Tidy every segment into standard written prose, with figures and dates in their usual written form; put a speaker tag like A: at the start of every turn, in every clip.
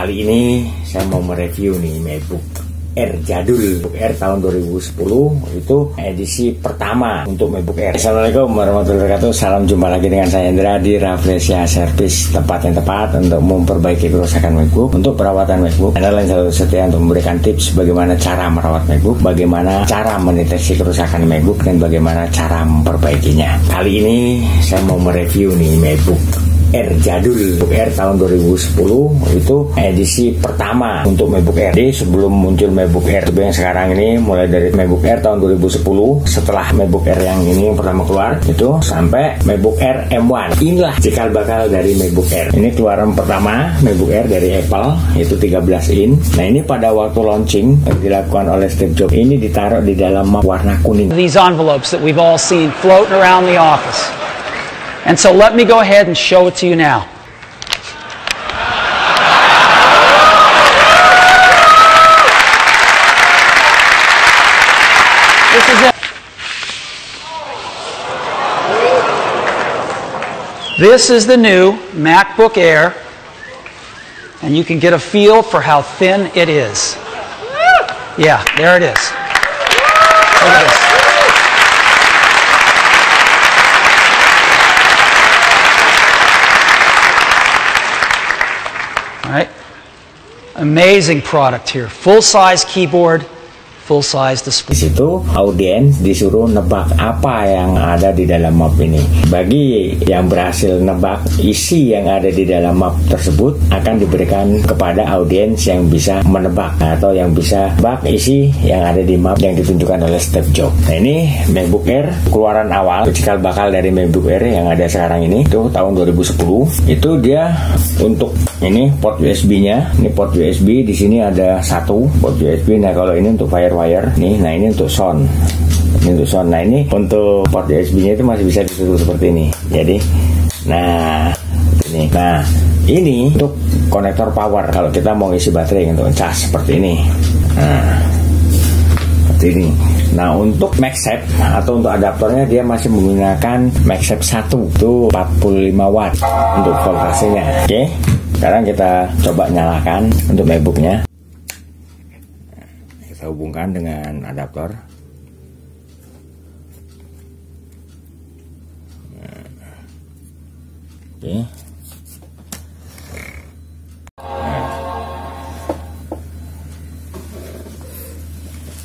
A: Kali ini saya mau mereview nih MacBook Air jadul, MacBook Air tahun 2010. Itu edisi pertama untuk MacBook Air. Assalamualaikum warahmatullahi wabarakatuh. Salam jumpa lagi dengan saya Indra di Rafflesia Service, tempat yang tepat untuk memperbaiki kerusakan MacBook, untuk perawatan MacBook. Anda lain selalu setia untuk memberikan tips bagaimana cara merawat MacBook, bagaimana cara mendeteksi kerusakan MacBook, dan bagaimana cara memperbaikinya. Kali ini saya mau mereview nih MacBook Air jadul, MacBook Air tahun 2010. Itu edisi pertama untuk MacBook Air. Jadi sebelum muncul MacBook Air yang sekarang ini, mulai dari MacBook Air tahun 2010, setelah MacBook Air yang ini yang pertama keluar, itu sampai MacBook Air M1. Inilah cikal bakal dari MacBook Air. Ini keluaran pertama MacBook Air dari Apple, itu 13 in. Nah, ini pada waktu launching yang dilakukan oleh Steve Jobs, ini ditaruh di dalam map warna kuning.
B: These envelopes that we've all seen floating around the office. And so let me go ahead and show it to you now. This is it. This is the new MacBook Air, and you can get a feel for how thin it is. Yeah, there it is. Look at this. Right? Amazing product here. Full-size keyboard, full-size display.
A: Di situ audiens disuruh nebak apa yang ada di dalam map ini. Bagi yang berhasil nebak isi yang ada di dalam map tersebut, akan diberikan kepada audiens yang bisa menebak atau yang bisa nebak isi yang ada di map yang ditunjukkan oleh Steve Jobs. Nah, ini MacBook Air keluaran awal, cikal bakal dari MacBook Air yang ada sekarang ini, itu tahun 2010. Itu dia untuk ini port USB-nya. Ini port USB, di sini ada satu port USB. Nah, kalau ini untuk Firewire nih, nah ini untuk sound. Ini untuk sound. Nah, ini untuk port USB-nya itu masih bisa ditutup seperti ini. Jadi, nah ini. Nah, ini untuk konektor power. Kalau kita mau isi baterai untuk cas seperti ini. Nah, seperti ini. Nah, untuk MagSafe atau untuk adaptornya, dia masih menggunakan MagSafe 1, itu 45 watt untuk voltasenya. Oke, sekarang kita coba nyalakan untuk MacBooknya. Kita hubungkan dengan adaptor. Oke.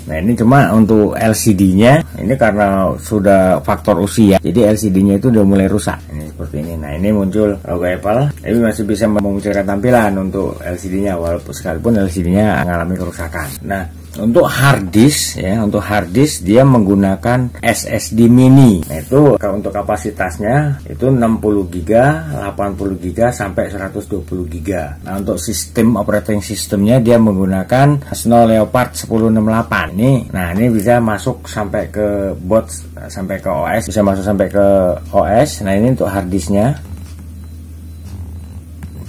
A: Nah, ini cuma untuk LCD-nya, ini karena sudah faktor usia, jadi LCD-nya itu udah mulai rusak. Ini seperti ini. Nah, ini muncul logo Apple, tapi masih bisa memunculkan tampilan untuk LCD-nya, walaupun sekalipun LCD-nya mengalami kerusakan. Nah, untuk hard disk ya, untuk hard disk dia menggunakan SSD mini. Nah, itu untuk kapasitasnya itu 60 GB, 80 GB sampai 120 GB. Nah, untuk sistem operating sistemnya dia menggunakan Snow Leopard 1068. Ini bisa masuk sampai ke boot, sampai ke OS, bisa masuk sampai ke OS. Nah, ini untuk hard disknya.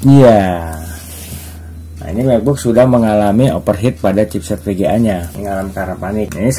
A: Iya. Nah, ini MacBook sudah mengalami overheat pada chipset VGA-nya, mengalami karena panik. Ini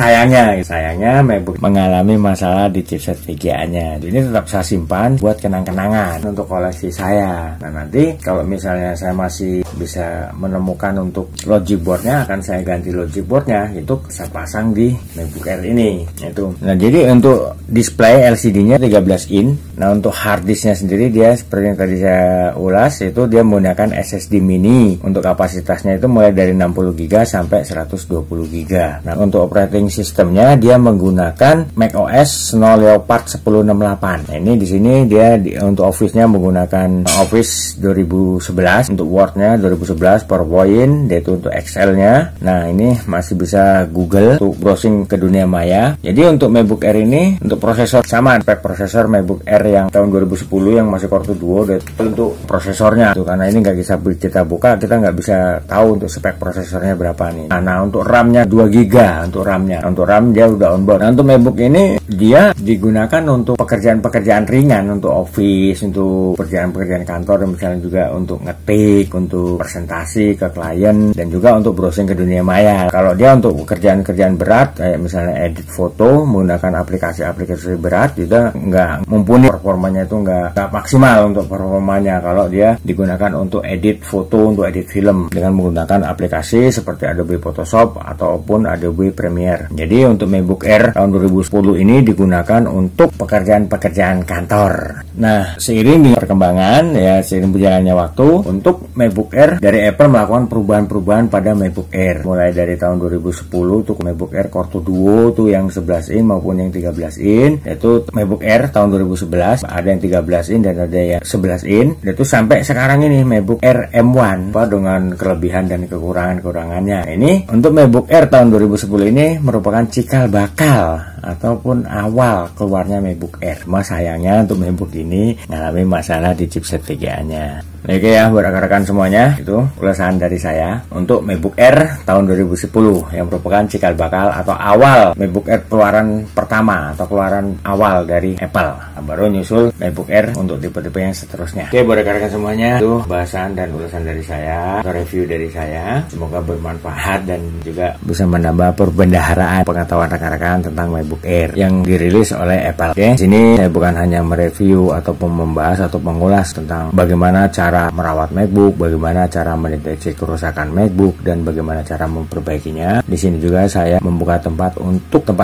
A: sayangnya MacBook mengalami masalah di chipset VGA-nya. Ini tetap saya simpan buat kenang-kenangan untuk koleksi saya. Nah, nanti kalau misalnya saya masih bisa menemukan untuk logic boardnya, akan saya ganti logic boardnya, itu saya pasang di MacBook Air ini. Itu. Nah, jadi untuk display LCD-nya 13 in. Nah, untuk hard disk-nya sendiri dia seperti yang tadi saya ulas, itu dia menggunakan SSD mini. Untuk kapasitasnya itu mulai dari 60 GB sampai 120 GB. Nah, untuk operating sistemnya dia menggunakan macOS Snow Leopard 1068. Nah, ini di sini dia untuk Office-nya menggunakan Office 2011, untuk Word-nya 2011, PowerPoint, yaitu untuk Excel-nya. Nah, ini masih bisa Google untuk browsing ke dunia maya. Jadi untuk MacBook Air ini, untuk prosesor sama spek prosesor MacBook Air yang tahun 2010 yang masih Core 2 Duo, itu untuk prosesornya. Tuh, karena ini nggak bisa kita buka, kita nggak bisa tahu untuk spek prosesornya berapa nih. Nah, untuk RAM-nya 2 GB untuk RAM-nya. Untuk RAM dia udah onboard. Nah, untuk MacBook ini dia digunakan untuk pekerjaan-pekerjaan ringan, untuk office, untuk pekerjaan-pekerjaan kantor, dan misalnya juga untuk ngetik, untuk presentasi ke klien, dan juga untuk browsing ke dunia maya. Kalau dia untuk pekerjaan-pekerjaan berat, kayak misalnya edit foto menggunakan aplikasi-aplikasi berat, juga nggak mumpuni, performanya itu nggak maksimal untuk performanya kalau dia digunakan untuk edit foto, untuk edit film. film dengan menggunakan aplikasi seperti Adobe Photoshop ataupun Adobe Premiere. Jadi untuk MacBook Air tahun 2010 ini digunakan untuk pekerjaan-pekerjaan kantor. Nah, seiring dengan perkembangan ya, seiring berjalannya waktu, untuk MacBook Air dari Apple melakukan perubahan-perubahan pada MacBook Air. Mulai dari tahun 2010 tuh MacBook Air Core 2 Duo tuh yang 11 in maupun yang 13 in. Yaitu MacBook Air tahun 2011 ada yang 13 in dan ada yang 11 in. Itu sampai sekarang ini MacBook Air M1 dengan kelebihan dan kekurangan-kekurangannya. Nah, ini untuk MacBook Air tahun 2010 ini merupakan cikal bakal ataupun awal keluarnya MacBook Air. Cuma sayangnya untuk MacBook ini mengalami masalah di chipset VGA-nya. Oke ya, buat rekan-rekan semuanya, itu ulasan dari saya untuk MacBook Air tahun 2010 yang merupakan cikal bakal atau awal MacBook Air keluaran pertama atau keluaran awal dari Apple. Baru nyusul MacBook Air untuk tipe-tipe yang seterusnya. Oke, buat rekan-rekan semuanya, itu bahasan dan ulasan dari saya, atau review dari saya. Semoga bermanfaat dan juga bisa menambah perbendaharaan pengetahuan rekan-rekan tentang MacBook Air yang dirilis oleh Apple. Oke, di sini saya bukan hanya mereview ataupun membahas atau mengulas tentang bagaimana cara merawat MacBook, bagaimana cara mendeteksi kerusakan MacBook, dan bagaimana cara memperbaikinya. Di sini juga saya membuka tempat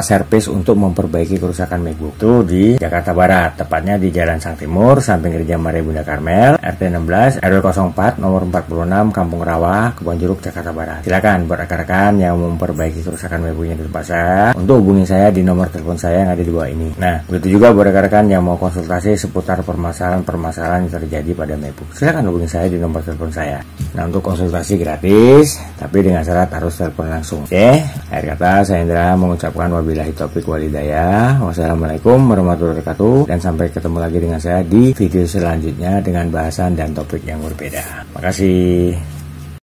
A: servis untuk memperbaiki kerusakan MacBook itu di Jakarta Barat, tepatnya di Jalan Sang Timur, samping Gereja Maria Bunda Karmel, RT 16, RW 04, nomor 46, Kampung Rawa, Kebonjeruk, Jakarta Barat. Silakan buat rekan-rekan yang memperbaiki kerusakan MacBooknya di tempat saya, untuk hubungi saya di nomor telepon saya yang ada di bawah ini. Nah, begitu juga buat rekan-rekan yang mau konsultasi seputar permasalahan-permasalahan yang terjadi pada MacBook. Silakan hubungi saya di nomor telepon saya. Nah, untuk konsultasi gratis, tapi dengan syarat harus telepon langsung. Oke, akhir kata saya Indra mengucapkan wabillahi taufiq wal hidayah. Wassalamualaikum warahmatullahi wabarakatuh, dan sampai ketemu lagi dengan saya di video selanjutnya dengan bahasan dan topik yang berbeda. Makasih.